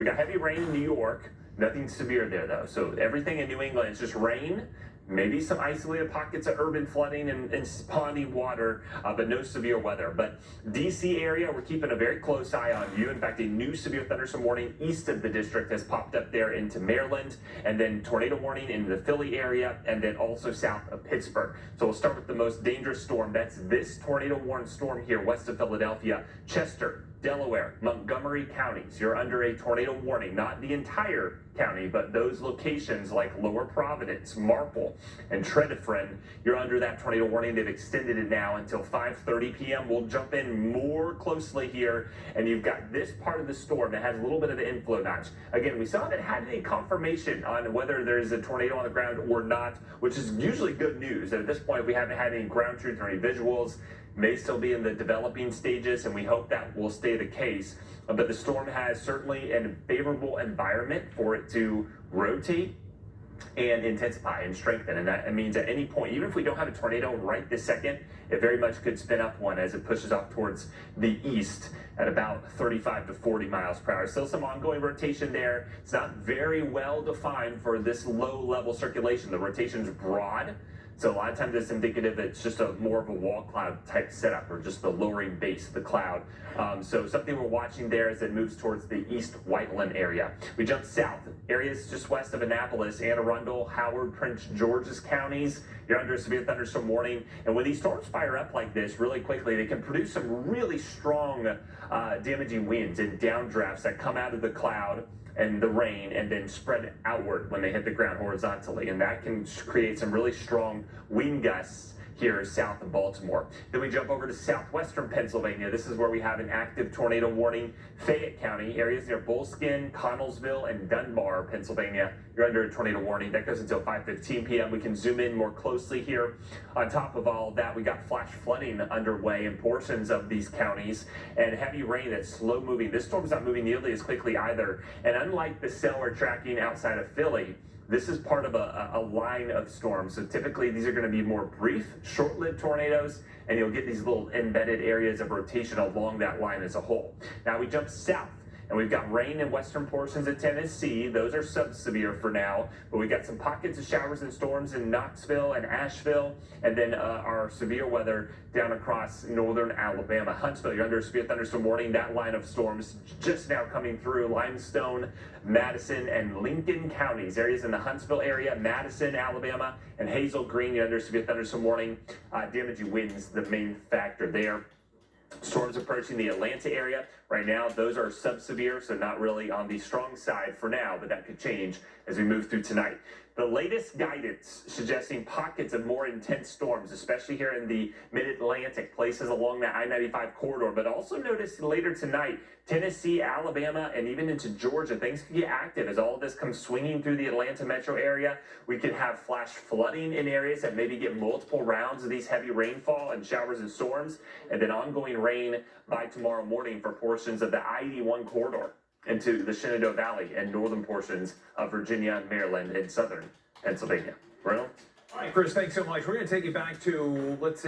We got heavy rain in New York. Nothing severe there, though. So everything in New England is just rain, maybe some isolated pockets of urban flooding and ponding water, but no severe weather. But D.C. area, we're keeping a very close eye on you. In fact, a new severe thunderstorm warning east of the district has popped up there into Maryland, and then tornado warning in the Philly area, and then also south of Pittsburgh. So we'll start with the most dangerous storm. That's this tornado-warned storm here west of Philadelphia, Chester, Delaware, Montgomery counties. You're under a tornado warning, not the entire county, but those locations like Lower Providence, Marple, and Tredyffrin, you're under that tornado warning. They've extended it now until 5:30 p.m. We'll jump in more closely here, and you've got this part of the storm that has a little bit of an inflow notch. Again, we still haven't had any confirmation on whether there's a tornado on the ground or not, which is usually good news. And at this point, we haven't had any ground truth or any visuals. May still be in the developing stages, and we hope that will stay the case. But the storm has certainly a favorable environment for it to rotate and intensify and strengthen. And that means at any point, even if we don't have a tornado right this second, it very much could spin up one as it pushes off towards the east at about 35 to 40 miles per hour. Still some ongoing rotation there. It's not very well defined for this low level circulation. The rotation's broad. So a lot of times it's indicative it's just a more of a wall cloud type setup, or just the lowering base of the cloud. So something we're watching there as it moves towards the East Whiteland area. We jump south, areas just west of Annapolis, Anne Arundel, Howard, Prince George's counties. You're under a severe thunderstorm warning. And when these storms fire up like this really quickly, they can produce some really strong damaging winds and downdrafts that come out of the cloud and the rain and then spread outward when they hit the ground horizontally. And that can create some really strong wind gusts here south of Baltimore. Then we jump over to southwestern Pennsylvania. This is where we have an active tornado warning. Fayette County, areas near Bullskin, Connellsville, and Dunbar, Pennsylvania. You're under a tornado warning. That goes until 5:15 p.m. We can zoom in more closely here. On top of all of that, we got flash flooding underway in portions of these counties and heavy rain that's slow moving. This storm is not moving nearly as quickly either. And unlike the cell we're tracking outside of Philly, this is part of a line of storms. So typically these are going to be more brief, short-lived tornadoes, and you'll get these little embedded areas of rotation along that line as a whole. Now we jump south, and we've got rain in western portions of Tennessee. Those are sub-severe for now, but we got some pockets of showers and storms in Knoxville and Asheville, and then our severe weather down across northern Alabama. Huntsville, you're under a severe thunderstorm warning. That line of storms just now coming through Limestone, Madison, and Lincoln counties. Areas in the Huntsville area, Madison, Alabama, and Hazel Green, you're under severe thunderstorm warning. Damaging winds, the main factor there. Storms approaching the Atlanta area. Right now, those are sub-severe, so not really on the strong side for now, but that could change as we move through tonight. The latest guidance suggesting pockets of more intense storms, especially here in the mid-Atlantic, places along the I-95 corridor, but also notice later tonight, Tennessee, Alabama, and even into Georgia, things could get active as all of this comes swinging through the Atlanta metro area. We could have flash flooding in areas that maybe get multiple rounds of these heavy rainfall and showers and storms, and then ongoing rain by tomorrow morning for portions of the I-81 corridor into the Shenandoah Valley and northern portions of Virginia, Maryland, and southern Pennsylvania. Reynolds? All right, Chris, thanks so much. We're going to take you back to, let's say,